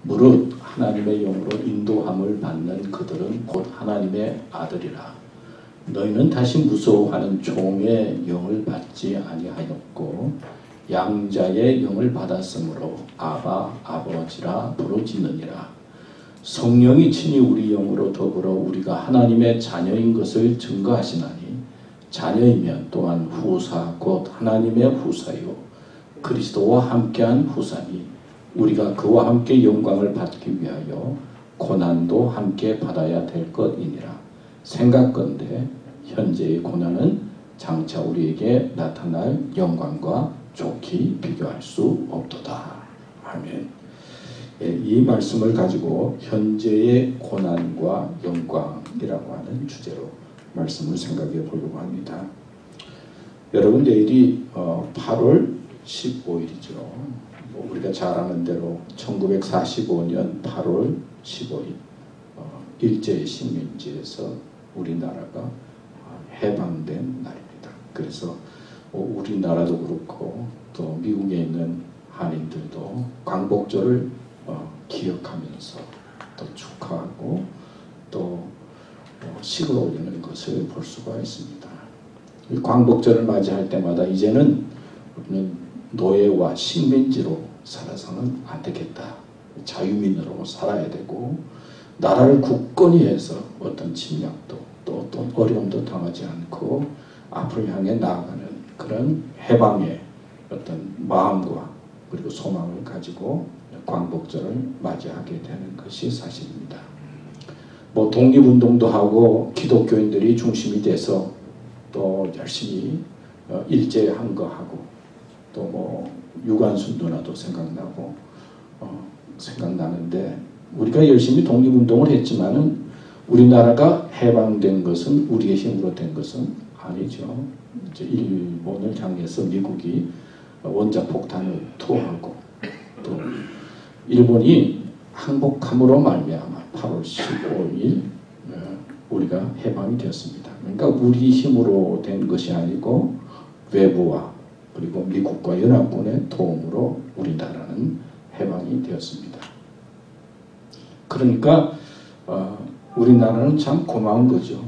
무릇 하나님의 영으로 인도함을 받는 그들은 곧 하나님의 아들이라. 너희는 다시 무서워하는 종의 영을 받지 아니하였고 양자의 영을 받았으므로 아바 아버지라 부르짖느니라. 성령이 친히 우리 영으로 더불어 우리가 하나님의 자녀인 것을 증거하시나니 자녀이면 또한 후사 곧 하나님의 후사요 그리스도와 함께한 후사니 우리가 그와 함께 영광을 받기 위하여 고난도 함께 받아야 될 것이니라. 생각건대 현재의 고난은 장차 우리에게 나타날 영광과 좋게 비교할 수 없도다. 아멘. 이 말씀을 가지고 현재의 고난과 영광이라고 하는 주제로 말씀을 생각해 보려고 합니다. 여러분, 내일이 8월 15일이죠. 우리가 잘 아는 대로 1945년 8월 15일 일제의 식민지에서 우리나라가 해방된 날입니다. 그래서 우리나라도 그렇고 또 미국에 있는 한인들도 광복절을 기억하면서 또 축하하고 또 식을 올리는 것을 볼 수가 있습니다. 광복절을 맞이할 때마다 이제는 우리는 노예와 식민지로 살아서는 안 되겠다. 자유민으로 살아야 되고 나라를 굳건히 해서 어떤 침략도 또 어떤 어려움도 당하지 않고 앞으로 향해 나아가는 그런 해방의 어떤 마음과 그리고 소망을 가지고 광복절을 맞이하게 되는 것이 사실입니다. 독립운동도 하고 기독교인들이 중심이 돼서 또 열심히 일제한 거 하고 또 유관순 누나도 생각나고 생각나는데 우리가 열심히 독립운동을 했지만은 우리나라가 해방된 것은 우리의 힘으로 된 것은 아니죠. 이제 일본을 향해서 미국이 원자 폭탄을 투하하고 또 일본이 항복함으로 말미암아 8월 15일 우리가 해방이 되었습니다. 그러니까 우리 힘으로 된 것이 아니고 외부와 그리고 미국과 연합군의 도움으로 우리나라는 해방이 되었습니다. 그러니까 우리나라는 참 고마운 거죠.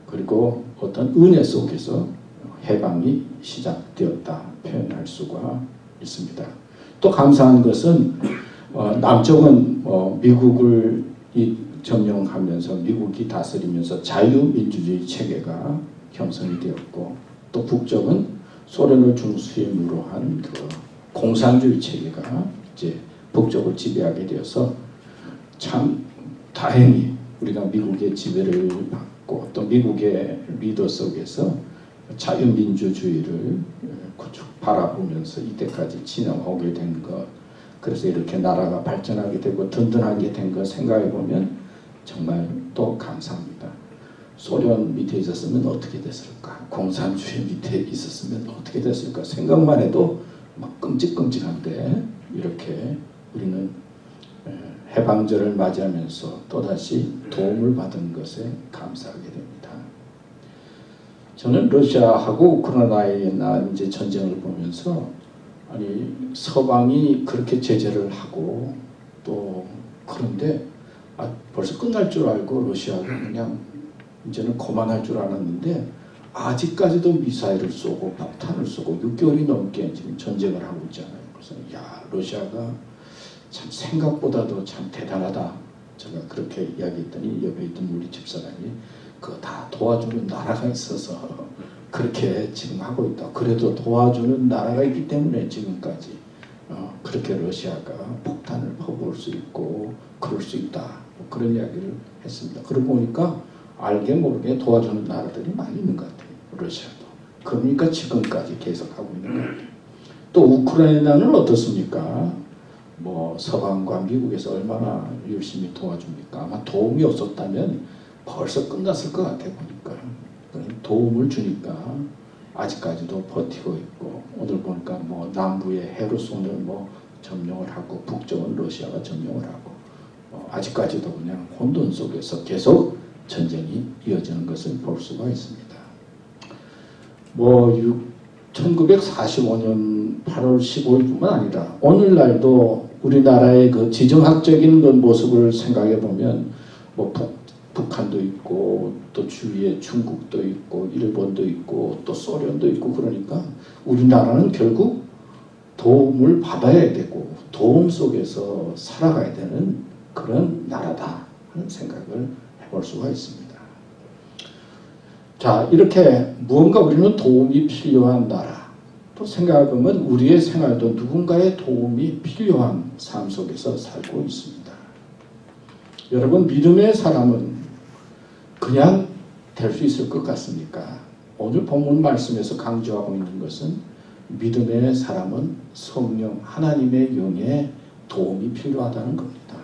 그리고 어떤 은혜 속에서 해방이 시작되었다 표현할 수가 있습니다. 또 감사한 것은 남쪽은 미국을 점령하면서 미국이 다스리면서 자유민주주의 체계가 형성이 되었고 또 북쪽은 소련을 중심으로 한 그 공산주의 체계가 이제 북쪽을 지배하게 되어서 참 다행히 우리가 미국의 지배를 받고 또 미국의 리더 속에서 자유민주주의를 바라보면서 이때까지 지나오게 된 것, 그래서 이렇게 나라가 발전하게 되고 든든하게 된 것 생각해 보면 정말 또 감사합니다. 소련 밑에 있었으면 어떻게 됐을까? 공산주의 밑에 있었으면 어떻게 됐을까? 생각만 해도 막 끔찍끔찍한데 이렇게 우리는 해방절을 맞이하면서 또다시 도움을 받은 것에 감사하게 됩니다. 저는 러시아하고 우크라이나의 이제 전쟁을 보면서 아니 서방이 그렇게 제재를 하고 또 그런데 벌써 끝날 줄 알고 러시아가 그냥 이제는 그만할 줄 알았는데 아직까지도 미사일을 쏘고 폭탄을 쏘고 6개월이 넘게 지금 전쟁을 하고 있잖아요. 그래서 야 러시아가 참 생각보다도 참 대단하다. 제가 그렇게 이야기했더니 옆에 있던 우리 집사람이 그거 다 도와주는 나라가 있어서 그렇게 지금 하고 있다. 그래도 도와주는 나라가 있기 때문에 지금까지 그렇게 러시아가 폭탄을 퍼부을 수 있고 그럴 수 있다. 그런 이야기를 했습니다. 그러고 보니까 알게 모르게 도와주는 나라들이 많이 있는 것 같아요. 러시아도. 그러니까 지금까지 계속 하고 있는 것 같아요. 또 우크라이나는 어떻습니까? 서방과 미국에서 얼마나 열심히 도와줍니까? 아마 도움이 없었다면 벌써 끝났을 것 같아 보니까. 도움을 주니까 아직까지도 버티고 있고 오늘 보니까 남부의 헤르손을 점령을 하고 북쪽은 러시아가 점령을 하고 아직까지도 그냥 혼돈 속에서 계속 전쟁이 이어지는 것을 볼 수가 있습니다. 1945년 8월 15일뿐만 아니라 오늘날도 우리나라의 그 지정학적인 그 모습을 생각해 보면 뭐 북한도 있고 또 주위에 중국도 있고 일본도 있고 또 소련도 있고 그러니까 우리나라는 결국 도움을 받아야 되고 도움 속에서 살아가야 되는 그런 나라다 하는 생각을 해볼 수가 있습니다. 자, 이렇게 무언가 우리는 도움이 필요한 나라 또 생각해보면 우리의 생활도 누군가의 도움이 필요한 삶 속에서 살고 있습니다. 여러분, 믿음의 사람은 그냥 될 수 있을 것 같습니까? 오늘 본문 말씀에서 강조하고 있는 것은 믿음의 사람은 성령 하나님의 영의 도움이 필요하다는 겁니다.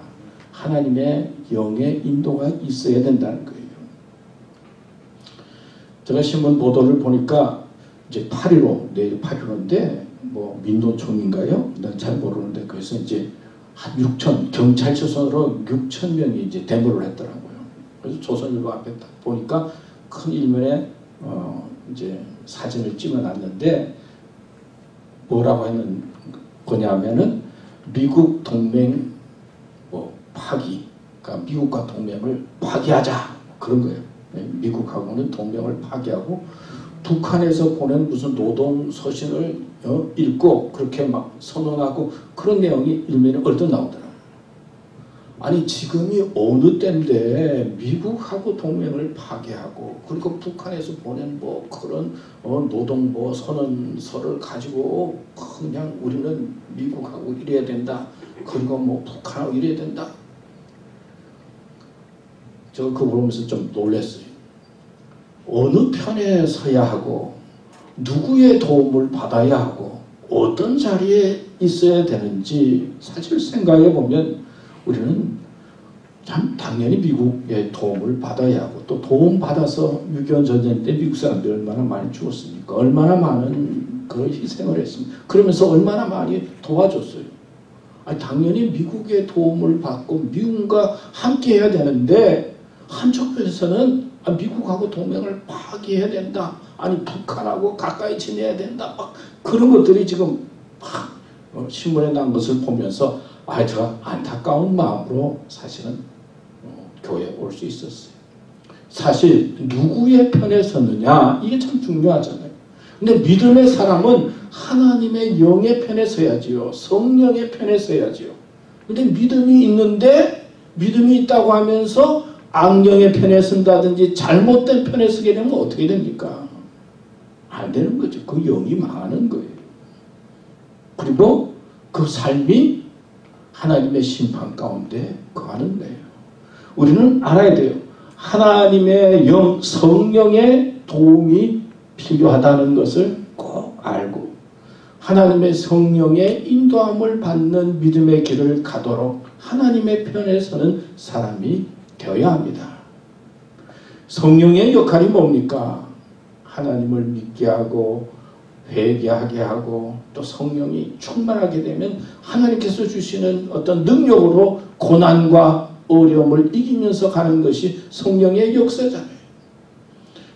하나님의 영의 인도가 있어야 된다는 거예요. 제가 신문 보도를 보니까 이제 8.15, 내일 8.15인데 뭐 민노총인가요? 난 잘 모르는데 그래서 이제 한 6천 경찰 초선으로 6천 명이 이제 데모를 했더라고요. 그래서 조선일보 앞에 딱 보니까 큰 일면에 이제 사진을 찍어놨는데 뭐라고 했는 거냐면은 미국 동맹 뭐 파기, 그러니까 미국과 동맹을 파기하자 그런 거예요. 미국하고는 동맹을 파기하고 북한에서 보낸 무슨 노동 서신을 읽고 그렇게 막 선언하고 그런 내용이 일면에 얼핏 나오더라고요. 아니 지금이 어느 때인데 미국하고 동맹을 파기하고 그리고 북한에서 보낸 뭐 그런 노동 뭐 선언서를 가지고 그냥 우리는 미국하고 이래야 된다. 그리고 뭐 북한하고 이래야 된다. 저 그거 보면서 좀 놀랐어요. 어느 편에 서야 하고 누구의 도움을 받아야 하고 어떤 자리에 있어야 되는지 사실 생각해 보면 우리는 참 당연히 미국의 도움을 받아야 하고 또 도움 받아서 6.25 전쟁 때 미국 사람들이 얼마나 많이 죽었습니까? 얼마나 많은 그런 희생을 했습니까? 그러면서 얼마나 많이 도와줬어요. 아니, 당연히 미국의 도움을 받고 미국과 함께 해야 되는데 한쪽에서는 미국하고 동맹을 파기해야 된다. 아니 북한하고 가까이 지내야 된다. 막 그런 것들이 지금 막 신문에 난 것을 보면서 제가 안타까운 마음으로 사실은 교회에 올 수 있었어요. 사실 누구의 편에 섰느냐 이게 참 중요하잖아요. 근데 믿음의 사람은 하나님의 영의 편에 서야지요. 성령의 편에 서야지요. 근데 믿음이 있는데 믿음이 있다고 하면서 악령의 편에 쓴다든지 잘못된 편에 서게 되면 어떻게 됩니까? 안 되는 거죠. 그 영이 망하는 거예요. 그리고 그 삶이 하나님의 심판 가운데 거하는 거예요. 우리는 알아야 돼요. 하나님의 영, 성령의 도움이 필요하다는 것을 꼭 알고 하나님의 성령의 인도함을 받는 믿음의 길을 가도록 하나님의 편에 서는 사람이 되어야 합니다. 성령의 역할이 뭡니까? 하나님을 믿게 하고 회개하게 하고 또 성령이 충만하게 되면 하나님께서 주시는 어떤 능력으로 고난과 어려움을 이기면서 가는 것이 성령의 역사잖아요.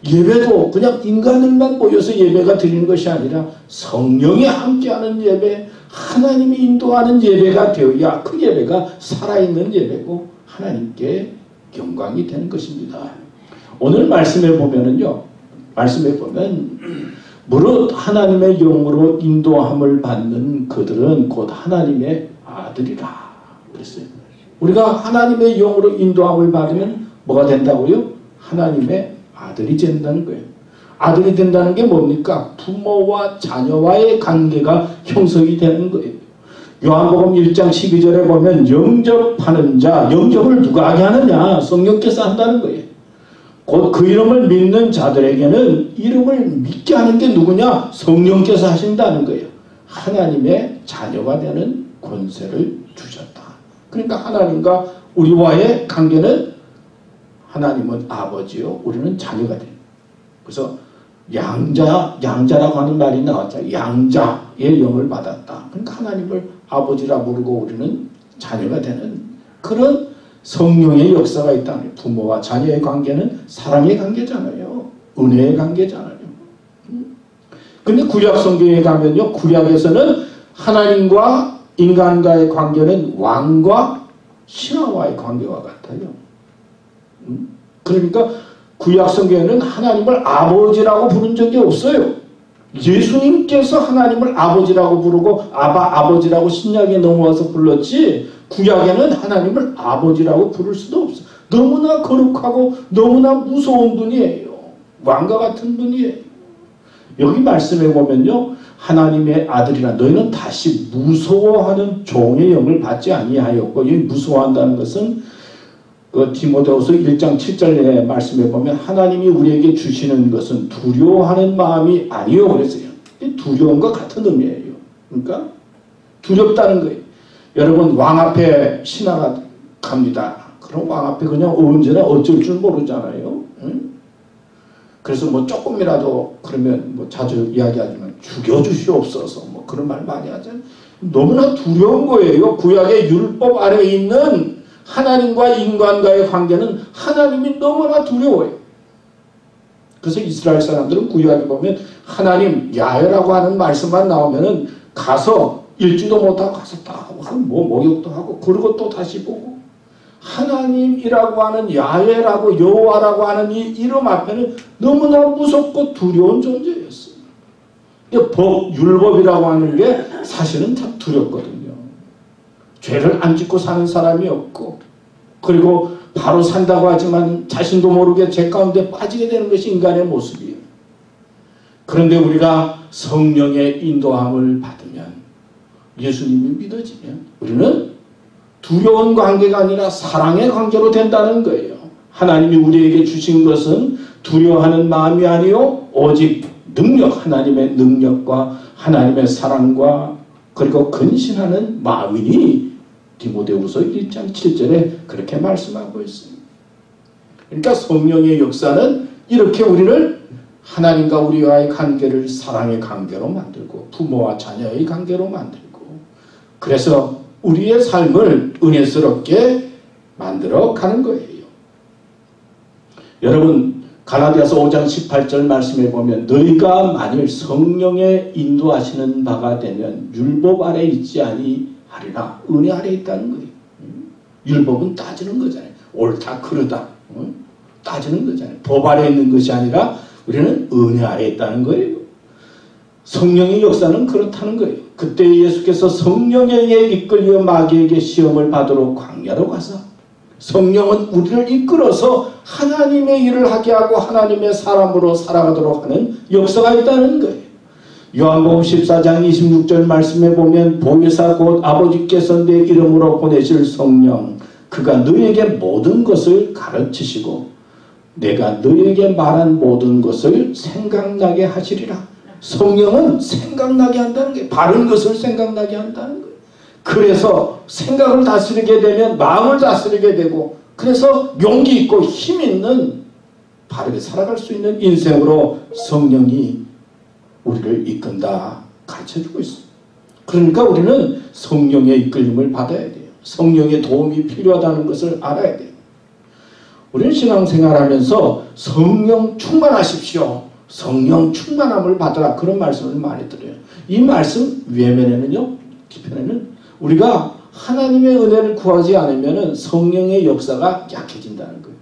예배도 그냥 인간들만 모여서 예배가 드리는 것이 아니라 성령이 함께하는 예배, 하나님이 인도하는 예배가 되어야 그 예배가 살아있는 예배고 하나님께 영광이 되는 것입니다. 오늘 말씀에 보면은요, 말씀에 보면 무릇 하나님의 영으로 인도함을 받는 그들은 곧 하나님의 아들이라 그랬어요. 우리가 하나님의 영으로 인도함을 받으면 뭐가 된다고요? 하나님의 아들이 된다는 거예요. 아들이 된다는 게 뭡니까? 부모와 자녀와의 관계가 형성이 되는 거예요. 요한복음 1장 12절에 보면 영접하는 자, 영접을 누가 하게 하느냐? 성령께서 한다는 거예요. 곧 그 이름을 믿는 자들에게는 이름을 믿게 하는 게 누구냐? 성령께서 하신다는 거예요. 하나님의 자녀가 되는 권세를 주셨다. 그러니까 하나님과 우리와의 관계는 하나님은 아버지요, 우리는 자녀가 돼요. 그래서 양자라고 하는 말이 나왔죠. 양자의 영을 받았다. 그러니까 하나님을 아버지라 부르고 우리는 자녀가 되는 그런 성령의 역사가 있다는 거예요. 부모와 자녀의 관계는 사랑의 관계잖아요. 은혜의 관계잖아요. 근데 구약 성경에 가면요, 구약에서는 하나님과 인간과의 관계는 왕과 신하와의 관계와 같아요. 그러니까 구약 성경에는 하나님을 아버지라고 부른 적이 없어요. 예수님께서 하나님을 아버지라고 부르고 아버지라고 신약에 넘어와서 불렀지, 구약에는 하나님을 아버지라고 부를 수도 없어요. 너무나 거룩하고 너무나 무서운 분이에요. 왕과 같은 분이에요. 여기 말씀해 보면요, 하나님의 아들이라 너희는 다시 무서워하는 종의 영을 받지 아니하였고, 여기 무서워한다는 것은 디모데후서 1장 7절에 말씀해 보면 하나님이 우리에게 주시는 것은 두려워하는 마음이 아니요 그랬어요. 두려움과 같은 의미예요. 그러니까 두렵다는 거예요. 여러분, 왕 앞에 신하가 갑니다. 그럼 왕 앞에 그냥 언제나 어쩔 줄 모르잖아요. 응? 그래서 뭐 조금이라도 그러면 뭐 자주 이야기하지만 죽여주시옵소서 뭐 그런 말 많이 하잖아요. 너무나 두려운 거예요. 구약의 율법 아래에 있는 하나님과 인간과의 관계는 하나님이 너무나 두려워요. 그래서 이스라엘 사람들은 구약에 보면 하나님 야훼라고 하는 말씀만 나오면은 가서 읽지도 못하고 가서 다 뭐 목욕도 하고 그러고 또 다시 보고, 하나님이라고 하는 야훼라고 여호와라고 하는 이 이름 앞에는 너무나 무섭고 두려운 존재였어요. 율법이라고 하는 게 사실은 참 두렵거든요. 죄를 안 짓고 사는 사람이 없고, 그리고 바로 산다고 하지만 자신도 모르게 죄 가운데 빠지게 되는 것이 인간의 모습이에요. 그런데 우리가 성령의 인도함을 받으면, 예수님이 믿어지면 우리는 두려운 관계가 아니라 사랑의 관계로 된다는 거예요. 하나님이 우리에게 주신 것은 두려워하는 마음이 아니요 오직 능력, 하나님의 능력과 하나님의 사랑과 그리고 근신하는 마음이니, 디모데후서 1장 7절에 그렇게 말씀하고 있습니다. 그러니까 성령의 역사는 이렇게 우리를 하나님과 우리와의 관계를 사랑의 관계로 만들고 부모와 자녀의 관계로 만들고, 그래서 우리의 삶을 은혜스럽게 만들어 가는 거예요. 여러분, 갈라디아서 5장 18절 말씀해 보면 너희가 만일 성령의 인도하시는 바가 되면 율법 아래 있지 아니하리라. 은혜 아래 있다는 거예요. 율법은 따지는 거잖아요. 옳다 그르다 따지는 거잖아요. 법 아래 있는 것이 아니라 우리는 은혜 아래 있다는 거예요. 성령의 역사는 그렇다는 거예요. 그때 예수께서 성령에 이끌려 마귀에게 시험을 받으러 광야로 가서 성령은 우리를 이끌어서 하나님의 일을 하게 하고 하나님의 사람으로 살아가도록 하는 역사가 있다는 거예요. 요한복음 14장 26절 말씀에 보면 보혜사 곧 아버지께서 내 이름으로 보내실 성령, 그가 너에게 모든 것을 가르치시고 내가 너에게 말한 모든 것을 생각나게 하시리라. 성령은 생각나게 한다는 거예요. 바른 것을 생각나게 한다는 거예요. 그래서 생각을 다스리게 되면 마음을 다스리게 되고, 그래서 용기 있고 힘 있는 바르게 살아갈 수 있는 인생으로 성령이 우리를 이끈다 가르쳐주고 있습니다. 그러니까 우리는 성령의 이끌림을 받아야 돼요. 성령의 도움이 필요하다는 것을 알아야 돼요. 우리는 신앙생활하면서 성령 충만하십시오, 성령 충만함을 받으라, 그런 말씀을 많이 드려요. 이 말씀 외면에는요, 뒤편에는 우리가 하나님의 은혜를 구하지 않으면 성령의 역사가 약해진다는 거예요.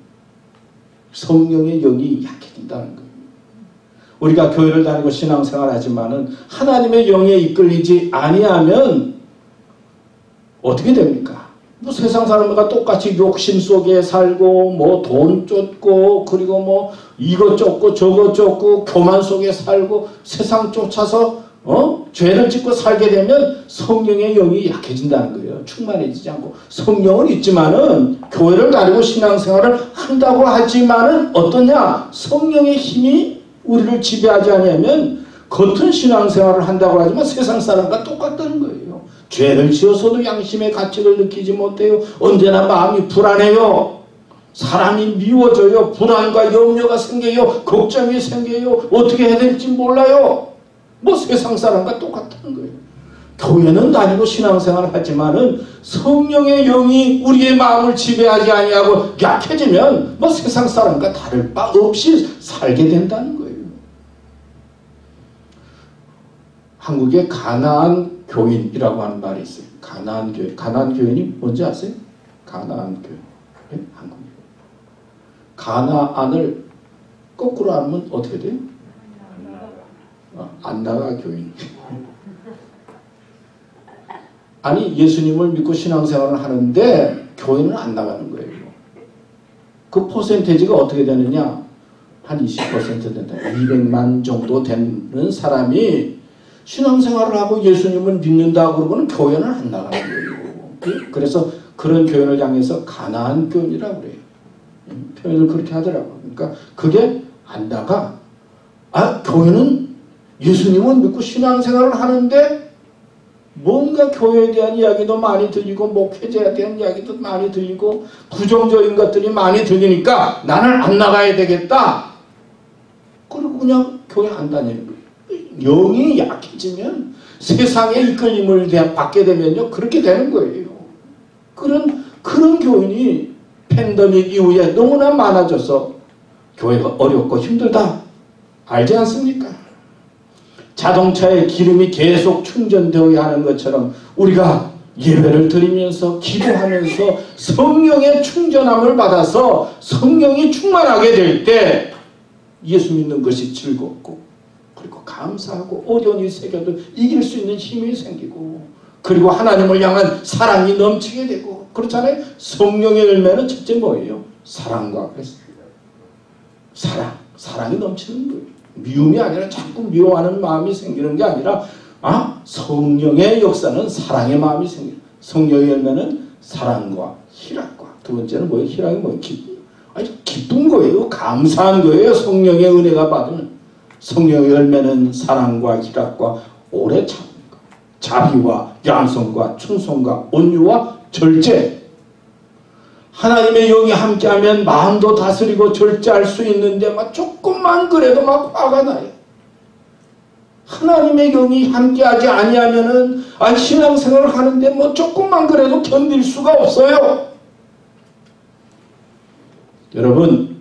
성령의 영이 약해진다는 거예요. 우리가 교회를 다니고 신앙생활 하지만은 하나님의 영에 이끌리지 아니하면 어떻게 됩니까? 뭐 세상 사람과 똑같이 욕심 속에 살고 뭐 돈 쫓고 그리고 뭐 이것 쫓고 저것 쫓고 교만 속에 살고 세상 쫓아서 죄를 짓고 살게 되면 성령의 영이 약해진다는 거예요. 충만해지지 않고. 성령은 있지만은 교회를 다니고 신앙생활을 한다고 하지만은 어떠냐? 성령의 힘이 우리를 지배하지 않으면 겉은 신앙생활을 한다고 하지만 세상 사람과 똑같다는 거예요. 죄를 지어서도 양심의 가치를 느끼지 못해요. 언제나 마음이 불안해요. 사람이 미워져요. 불안과 염려가 생겨요. 걱정이 생겨요. 어떻게 해야 될지 몰라요. 뭐 세상 사람과 똑같다는 거예요. 교회는 다니고 신앙생활을 하지만은 성령의 영이 우리의 마음을 지배하지 아니하고 약해지면 뭐 세상 사람과 다를 바 없이 살게 된다는 거예요. 한국에 가나안 교인이라고 하는 말이 있어요. 가나안 교인. 가나안 교인이 뭔지 아세요? 가나안 교인. 네? 한국. 가나안을 거꾸로 하면 어떻게 돼요? 안 나가 교인. 아니 예수님을 믿고 신앙생활을 하는데 교인은 안 나가는 거예요. 그 퍼센테이지가 어떻게 되느냐? 한 20% 된다. 200만 정도 되는 사람이 신앙생활을 하고 예수님을 믿는다 그러고는 교회는 안 나가는 거예요. 그래서 그런 교회를 향해서 가나안 교인이라고 그래요. 표현을 그렇게 하더라고요. 그러니까 그게 안 나가. 아, 교회는 예수님을 믿고 신앙생활을 하는데 뭔가 교회에 대한 이야기도 많이 들리고 목회자에 대한 이야기도 많이 들리고 부정적인 것들이 많이 들리니까 나는 안 나가야 되겠다. 그리고 그냥 교회 안 다니는 거예요. 영이 약해지면 세상의 이끌림을 받게 되면요 그렇게 되는 거예요. 그런 교인이 팬데믹 이후에 너무나 많아져서 교회가 어렵고 힘들다. 알지 않습니까? 자동차에 기름이 계속 충전되어야 하는 것처럼 우리가 예배를 드리면서 기도하면서 성령의 충전함을 받아서 성령이 충만하게 될 때 예수 믿는 것이 즐겁고 그리고 감사하고 어려운 새겨도 이길 수 있는 힘이 생기고 그리고 하나님을 향한 사랑이 넘치게 되고 그렇잖아요. 성령의 열매는 첫째 뭐예요? 사랑과 그랬습니다. 사랑이 넘치는 거예요. 미움이 아니라 자꾸 미워하는 마음이 생기는 게 아니라 성령의 역사는 사랑의 마음이 생겨요. 성령의 열매는 사랑과 희락과 두 번째는 뭐예요? 희락이 뭐예요? 아주 기쁜 거예요. 감사한 거예요. 성령의 은혜가 받으면 성령의 열매는 사랑과 희락과 오래 참는 것, 자비와 양성과 충성과 온유와 절제. 하나님의 영이 함께하면 마음도 다스리고 절제할 수 있는데 막 조금만 그래도 막 화가 나요. 하나님의 영이 함께하지 아니하면은 신앙생활을 하는데 뭐 조금만 그래도 견딜 수가 없어요. 여러분,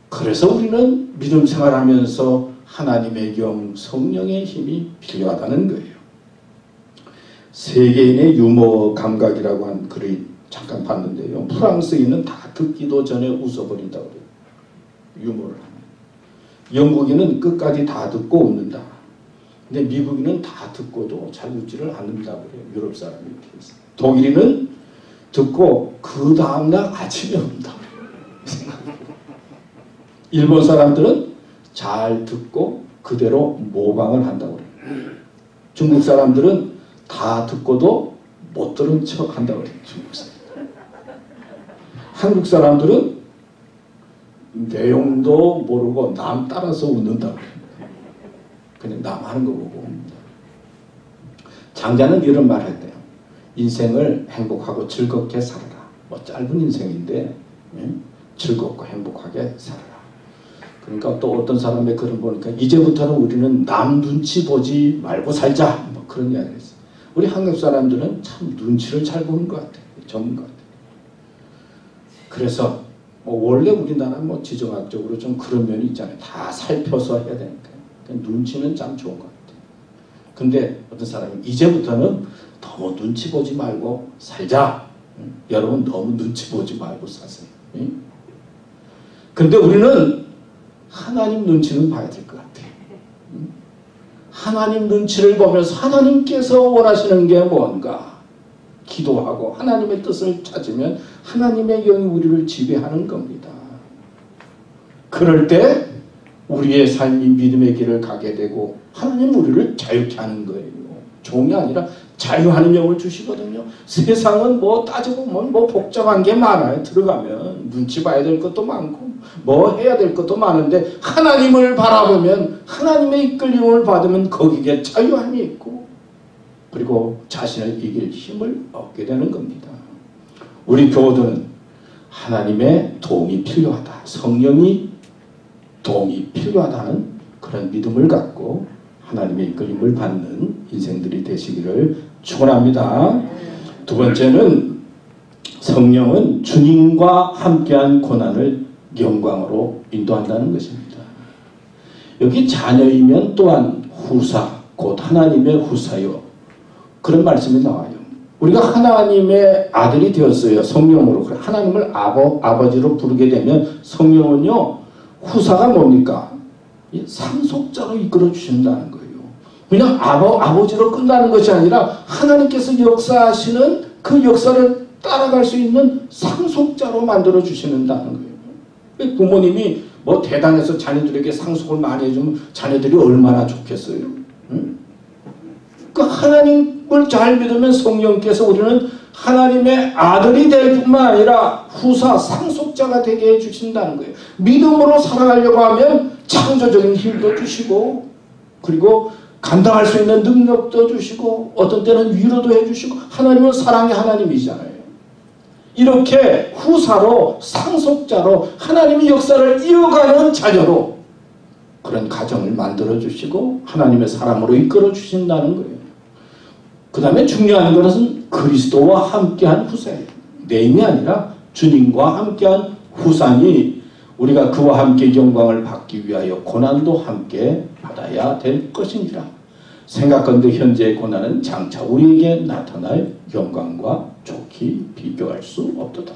그래서 우리는 믿음 생활하면서 하나님의 영, 성령의 힘이 필요하다는 거예요. 세계인의 유머 감각이라고 한 글이 잠깐 봤는데요. 프랑스인은 다 듣기도 전에 웃어버린다고 그래요. 유머를 하면. 영국인은 끝까지 다 듣고 웃는다. 근데 미국인은 다 듣고도 잘 웃지를 않는다고 그래요. 유럽 사람이 이렇게 했어요. 독일인은 듣고 그 다음날 아침에 운다고 그래요. 일본 사람들은 잘 듣고 그대로 모방을 한다고 그래요. 중국 사람들은 다 듣고도 못 들은 척 한다고 그래요. 중국 사람. 한국 사람들은 내용도 모르고 남 따라서 웃는다고 그래요. 그냥 남 하는 거 보고 웁니다. 장자는 이런 말을 했대요. 인생을 행복하고 즐겁게 살아라. 뭐 짧은 인생인데 즐겁고 행복하게 살아라. 그러니까 또 어떤 사람의 글을 보니까 이제부터는 우리는 남 눈치 보지 말고 살자. 뭐 그런 이야기를 했어요. 우리 한국 사람들은 참 눈치를 잘 보는 것 같아요. 전문 것 같아요. 그래서 원래 우리나라 지정학적으로 좀 그런 면이 있잖아요. 다 살펴서 해야 되니까. 눈치는 참 좋은 것 같아요. 근데 어떤 사람이 이제부터는 너무 눈치 보지 말고 살자. 여러분 너무 눈치 보지 말고 사세요. 근데 우리는 하나님 눈치는 봐야 될 것 같아요. 하나님 눈치를 보면서 하나님께서 원하시는 게 뭔가 기도하고 하나님의 뜻을 찾으면 하나님의 영이 우리를 지배하는 겁니다. 그럴 때 우리의 삶이 믿음의 길을 가게 되고 하나님 우리를 자유케 하는 거예요. 종이 아니라 자유하는 영을 주시거든요. 세상은 따지고 복잡한 게 많아요. 들어가면 눈치 봐야 될 것도 많고 해야 될 것도 많은데 하나님을 바라보면 하나님의 이끌림을 받으면 거기에 자유함이 있고 그리고 자신을 이길 힘을 얻게 되는 겁니다. 우리 교우들은 하나님의 도움이 필요하다. 성령이 도움이 필요하다는 그런 믿음을 갖고 하나님의 이끌림을 받는 인생들이 되시기를 축원합니다. 두 번째는 성령은 주님과 함께한 고난을 영광으로 인도한다는 것입니다. 여기 자녀이면 또한 후사, 곧 하나님의 후사요. 그런 말씀이 나와요. 우리가 하나님의 아들이 되었어요. 성령으로. 하나님을 아버지로 부르게 되면 성령은요. 후사가 뭡니까? 상속자로 이끌어 주신다는 거예요. 그냥 아버지로 끝나는 것이 아니라 하나님께서 역사하시는 그 역사를 따라갈 수 있는 상속자로 만들어 주시는다는 거예요. 부모님이 뭐 대단해서 자녀들에게 상속을 많이 해주면 자녀들이 얼마나 좋겠어요. 응? 그 하나님을 잘 믿으면 성령께서 우리는 하나님의 아들이 될 뿐만 아니라 후사 상속자가 되게 해주신다는 거예요. 믿음으로 살아가려고 하면 창조적인 힘도 주시고 그리고 감당할 수 있는 능력도 주시고 어떤 때는 위로도 해주시고 하나님은 사랑의 하나님이잖아요. 이렇게 후사로 상속자로 하나님의 역사를 이어가는 자녀로 그런 가정을 만들어 주시고 하나님의 사람으로 이끌어 주신다는 거예요. 그 다음에 중요한 것은 그리스도와 함께한 후사예요. 내 힘이 아니라 주님과 함께한 후사니 우리가 그와 함께 영광을 받기 위하여 고난도 함께 받아야 될 것이니라. 생각건대 현재의 고난은 장차 우리에게 나타날 영광과 좋게 비교할 수 없도다.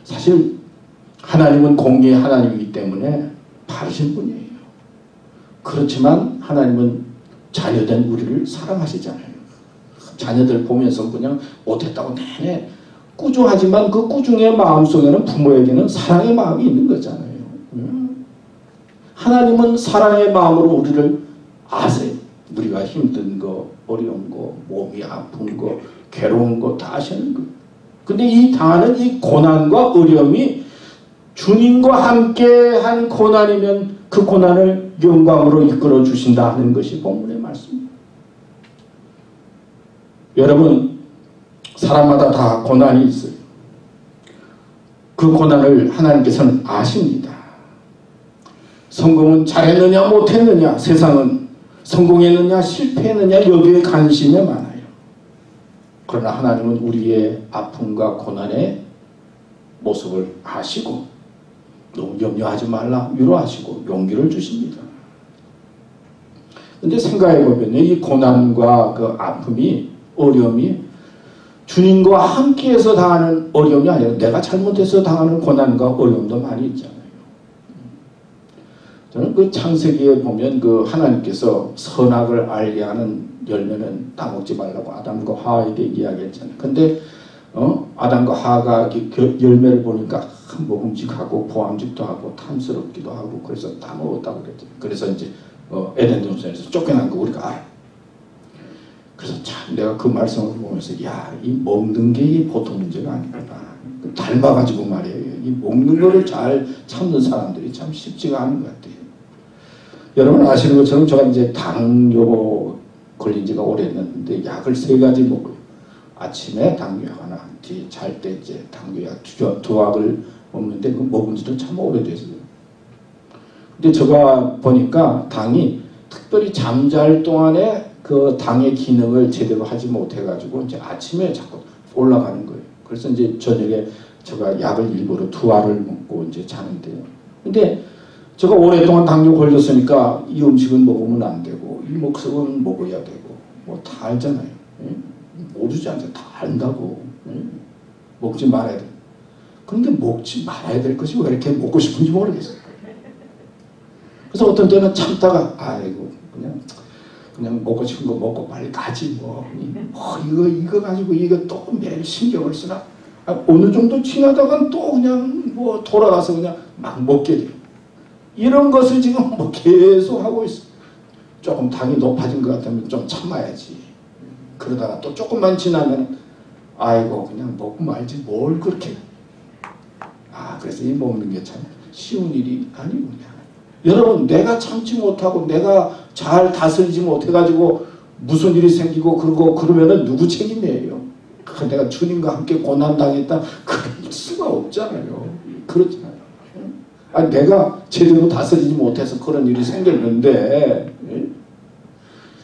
사실 하나님은 공의의 하나님이기 때문에 바르신 분이에요. 그렇지만 하나님은 자녀된 우리를 사랑하시잖아요. 자녀들 보면서 그냥 못했다고 내내 꾸중하지만 그 꾸중의 마음속에는 부모에게는 사랑의 마음이 있는 거잖아요. 하나님은 사랑의 마음으로 우리를 아세요. 우리가 힘든 거, 어려운 거, 몸이 아픈 거, 괴로운 거 다 아시는 거예요. 근데 이 당하는 이 고난과 어려움이 주님과 함께한 고난이면 그 고난을 영광으로 이끌어 주신다 하는 것이 본문의 말씀입니다. 여러분, 사람마다 다 고난이 있어요. 그 고난을 하나님께서는 아십니다. 성공은 잘했느냐 못했느냐, 세상은 성공했느냐 실패했느냐 여기에 관심이 많아요. 그러나 하나님은 우리의 아픔과 고난의 모습을 아시고 너무 염려하지 말라 위로하시고 용기를 주십니다. 그런데 생각해 보면 이 고난과 그 아픔이 어려움이 주님과 함께해서 당하는 어려움이 아니라 내가 잘못해서 당하는 고난과 어려움도 많이 있잖아요. 저는 그 창세기에 보면 그 하나님께서 선악을 알게 하는 열매는 따먹지 말라고 아담과 하와에게 이야기했잖아요. 근데 아담과 하와가 열매를 보니까 먹음직하고 보암직도 하고 탐스럽기도 하고 그래서 따먹었다고 그랬죠. 그래서 이제 에덴 동산에서 쫓겨난 거 우리가 알아요. 그래서 참 내가 그 말씀을 보면서 야, 이 먹는 게 보통 문제가 아니구나. 닮아가지고 말이에요. 이 먹는 거를 잘 참는 사람들이 참 쉽지가 않은 것 같아요. 여러분 아시는 것처럼 제가 이제 당뇨 걸린 지가 오래됐는데 약을 3가지 먹어요. 아침에 당뇨약 하나, 뒤에 잘 때 이제 당뇨약 2약을 먹는데 그 먹은 지도 참 오래됐어요. 근데 제가 보니까 당이 특별히 잠잘 동안에 그 당의 기능을 제대로 하지 못해가지고 이제 아침에 자꾸 올라가는 거예요. 그래서 이제 저녁에 제가 약을 일부러 2알을 먹고 이제 자는데요. 근데 제가 오랫동안 당뇨 걸렸으니까 이 음식은 먹으면 안 되고 이 먹습은 먹어야 되고 뭐 다 알잖아요. 예? 모르지 않죠. 다 안다고. 예? 먹지 말아야 돼. 그런데 먹지 말아야 될 것이 왜 이렇게 먹고 싶은지 모르겠어요. 그래서 어떤 때는 참다가 아이고 그냥 먹고 싶은 거 먹고 빨리 가지 뭐. 이거 가지고 이거 또 매일 신경을 쓰나? 어느 정도 지나다간 또 그냥 뭐 돌아가서 그냥 막 먹게 돼요. 이런 것을 지금 뭐 계속 하고 있어. 조금 당이 높아진 것 같으면 좀 참아야지. 그러다가 또 조금만 지나면 아이고 그냥 먹고 말지 뭘 그렇게. 그래서 이 먹는 게 참 쉬운 일이 아니구나. 여러분 내가 참지 못하고 내가 잘 다스리지 못해가지고 무슨 일이 생기고 그러면은 누구 책임이에요? 내가 주님과 함께 고난당했다 그럴 수가 없잖아요. 그렇잖아요. 내가 제대로 다스리지 못해서 그런 일이 생겼는데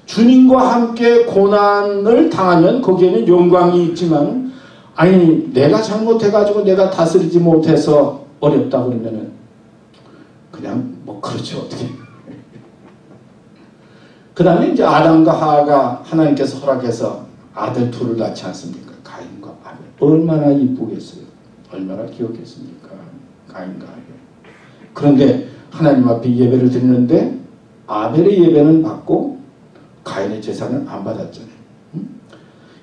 주님과 함께 고난을 당하면 거기에는 영광이 있지만 내가 잘못해가지고 내가 다스리지 못해서 어렵다 그러면은 그냥 뭐 그렇죠 어떻게. 그 다음에 이제 아담과 하와가 하나님께서 허락해서 아들 둘을 낳지 않습니까? 가인과 아벨. 얼마나 이쁘겠어요. 얼마나 귀엽겠습니까? 가인과 아벨. 그런데 하나님 앞에 예배를 드리는데 아벨의 예배는 받고 가인의 제사는 안 받았잖아요.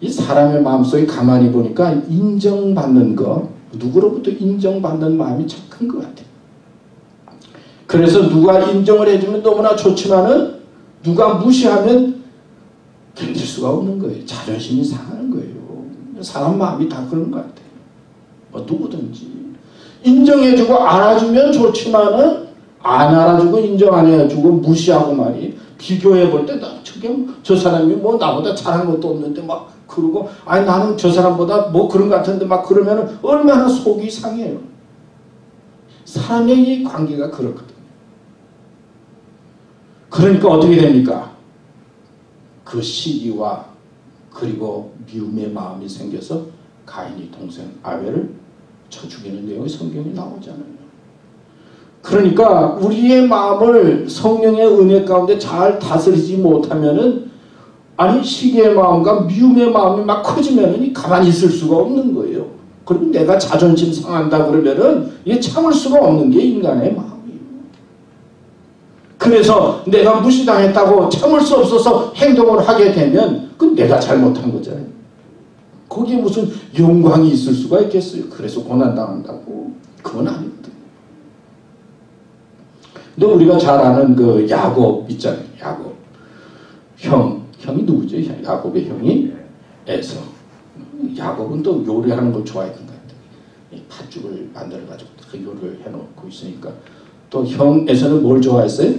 이 사람의 마음속에 가만히 보니까 인정받는 거, 누구로부터 인정받는 마음이 참 큰 것 같아요. 그래서 누가 인정을 해주면 너무나 좋지만은 누가 무시하면 견딜 수가 없는 거예요. 자존심이 상하는 거예요. 사람 마음이 다 그런 것 같아요. 뭐 누구든지 인정해주고 알아주면 좋지만은 안 알아주고 인정 안 해주고 무시하고 말이 비교해 볼 때 저 사람이 뭐 나보다 잘한 것도 없는데 막 그러고 아니 나는 저 사람보다 뭐 그런 것 같은데 막 그러면 얼마나 속이 상해요. 사람의 이 관계가 그렇거든요. 그러니까 어떻게 됩니까? 그 시기와 그리고 미움의 마음이 생겨서 가인이 동생 아벨을 쳐 죽이는 내용이 성경에 나오잖아요. 그러니까 우리의 마음을 성령의 은혜 가운데 잘 다스리지 못하면은 아니 시기의 마음과 미움의 마음이 막 커지면은 가만히 있을 수가 없는 거예요. 그리고 내가 자존심 상한다 그러면은 이게 참을 수가 없는 게 인간의 마음이에요. 그래서 내가 무시당했다고 참을 수 없어서 행동을 하게 되면 그건 내가 잘못한 거잖아요. 거기에 무슨 영광이 있을 수가 있겠어요. 그래서 고난당한다고. 그건 아니거든요. 근데 우리가 잘 아는 그 야곱 있잖아요. 야곱. 형이 누구죠? 야곱의 형이 에서. 야곱은 또 요리하는 걸 좋아했던 것 같아요. 팥죽을 만들어가지고 그 요리를 해놓고 있으니까 또 형 에서는 뭘 좋아했어요?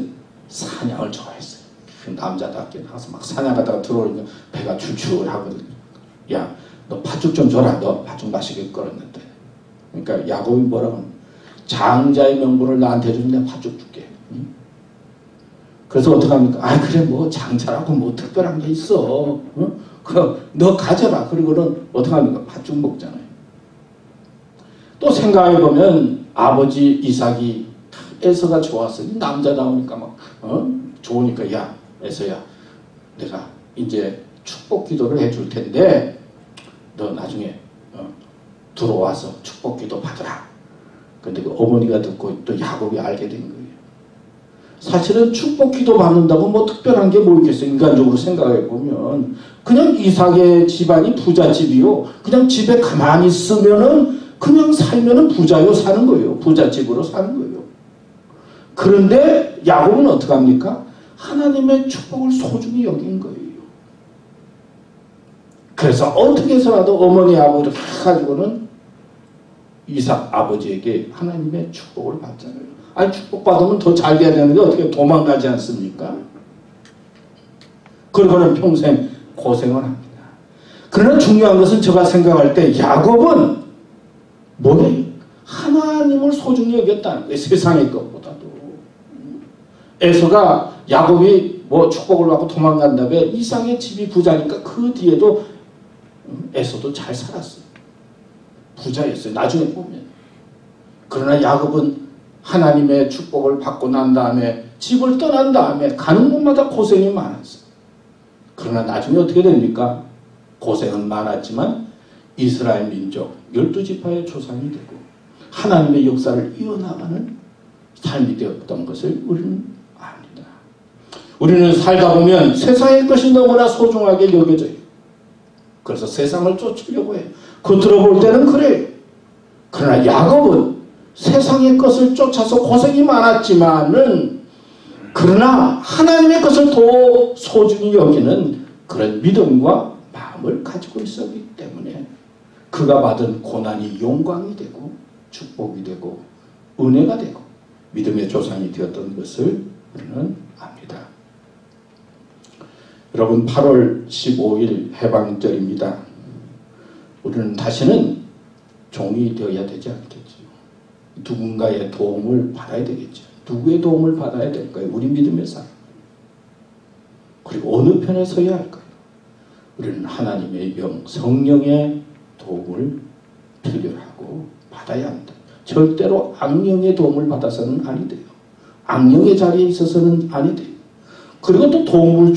사냥을 좋아했어요. 그 남자답게 나가서 막 사냥하다가 들어오니까 배가 출출하거든요. 야, 너 팥죽 좀 줘라. 너 팥죽 맛있게 끓였는데. 그러니까 야곱이 뭐라고 하면 장자의 명분을 나한테 주면 내가 팥죽 줄게. 응? 그래서 어떡합니까? 아 그래 뭐 장자라고 뭐 특별한 게 있어. 응? 너 가져라. 그리고는 어떡합니까? 팥죽 먹잖아요. 또 생각해보면 아버지 이삭이 에서가 좋았어요. 남자다우니까 막 좋으니까 야 에서야 내가 이제 축복 기도를 해줄 텐데 너 나중에 들어와서 축복 기도 받으라. 근데 그 어머니가 듣고 또 야곱이 알게 된 거예요. 사실은 축복 기도 받는다고 뭐 특별한 게 뭐 있겠어요. 인간적으로 생각해 보면 그냥 이삭의 집안이 부잣집이요. 그냥 집에 가만히 있으면은 그냥 살면은 부자요 사는 거예요. 부잣집으로 사는 거예요. 그런데 야곱은 어떡합니까? 하나님의 축복을 소중히 여긴 거예요. 그래서 어떻게 해서라도 어머니 아버지를 해가지고는 이삭 아버지에게 하나님의 축복을 받잖아요. 아니 축복받으면 더 잘 돼야 되는데 어떻게 도망가지 않습니까? 그러고는 평생 고생을 합니다. 그러나 중요한 것은 제가 생각할 때 야곱은 뭐예요? 하나님을 소중히 여겼다는 거예요. 세상의 것보다도. 에서가 야곱이 뭐 축복을 받고 도망간 다음에 이삭의 집이 부자니까 그 뒤에도 에서도 잘 살았어요. 부자였어요. 나중에 보면. 그러나 야곱은 하나님의 축복을 받고 난 다음에 집을 떠난 다음에 가는 곳마다 고생이 많았어요. 그러나 나중에 어떻게 됩니까? 고생은 많았지만 이스라엘 민족 12지파의 조상이 되고 하나님의 역사를 이어나가는 삶이 되었던 것을 우리는 압니다. 우리는 살다 보면 세상의 것이 너무나 소중하게 여겨져요. 그래서 세상을 쫓으려고 해요. 겉으로 볼 때는 그래요. 그러나 야곱은 세상의 것을 쫓아서 고생이 많았지만은 그러나 하나님의 것을 더 소중히 여기는 그런 믿음과 마음을 가지고 있었기 때문에 그가 받은 고난이 영광이 되고 축복이 되고 은혜가 되고 믿음의 조상이 되었던 것을 우리는 압니다. 여러분 8월 15일 해방절입니다. 우리는 다시는 종이 되어야 되지 않겠죠. 누군가의 도움을 받아야 되겠죠. 누구의 도움을 받아야 될까요? 우리 믿음의 삶. 그리고 어느 편에 서야 할까요? 우리는 하나님의 영, 성령의 도움을 필요하고 받아야 합니다. 절대로 악령의 도움을 받아서는 아니 돼요. 악령의 자리에 있어서는 아니 돼요. 그리고 또 도움을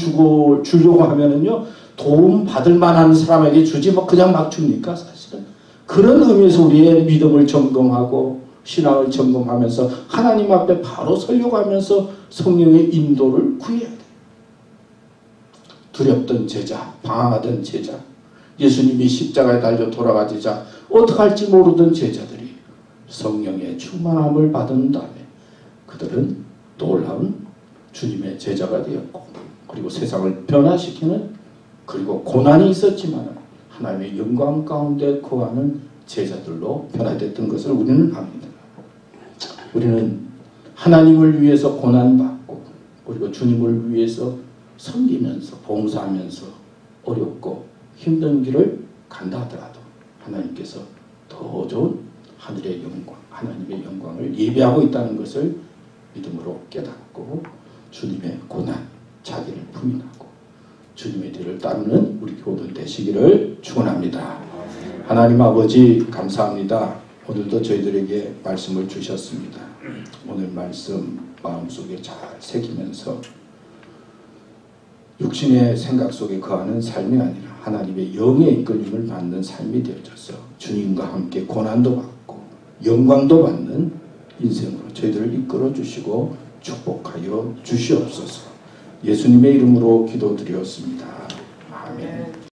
주려고 하면은요, 도움 받을 만한 사람에게 주지 뭐 그냥 막 줍니까? 사실은. 그런 의미에서 우리의 믿음을 점검하고 신앙을 점검하면서 하나님 앞에 바로 서려고 하면서 성령의 인도를 구해야 돼요. 두렵던 제자, 방황하던 제자, 예수님이 십자가에 달려 돌아가지자 어떻게 할지 모르던 제자들이 성령의 충만함을 받은 다음에 그들은 놀라운 주님의 제자가 되었고, 그리고 세상을 변화시키는, 그리고 고난이 있었지만 하나님의 영광 가운데 거하는 제자들로 변화됐던 것을 우리는 압니다. 우리는 하나님을 위해서 고난받고, 그리고 주님을 위해서 섬기면서 봉사하면서 어렵고 힘든 길을 간다 하더라도 하나님께서 더 좋은 하늘의 영광, 하나님의 영광을 예배하고 있다는 것을 믿음으로 깨닫고 주님의 고난, 자기를 부인하고 주님의 뒤를 따르는 우리 교우들 되시기를 축원합니다. 하나님 아버지 감사합니다. 오늘도 저희들에게 말씀을 주셨습니다. 오늘 말씀 마음속에 잘 새기면서 육신의 생각 속에 거하는 삶이 아니라 하나님의 영의 이끌림을 받는 삶이 되어져서 주님과 함께 고난도 받고 영광도 받는 인생으로 저희들을 이끌어 주시고 축복하여 주시옵소서. 예수님의 이름으로 기도드렸습니다.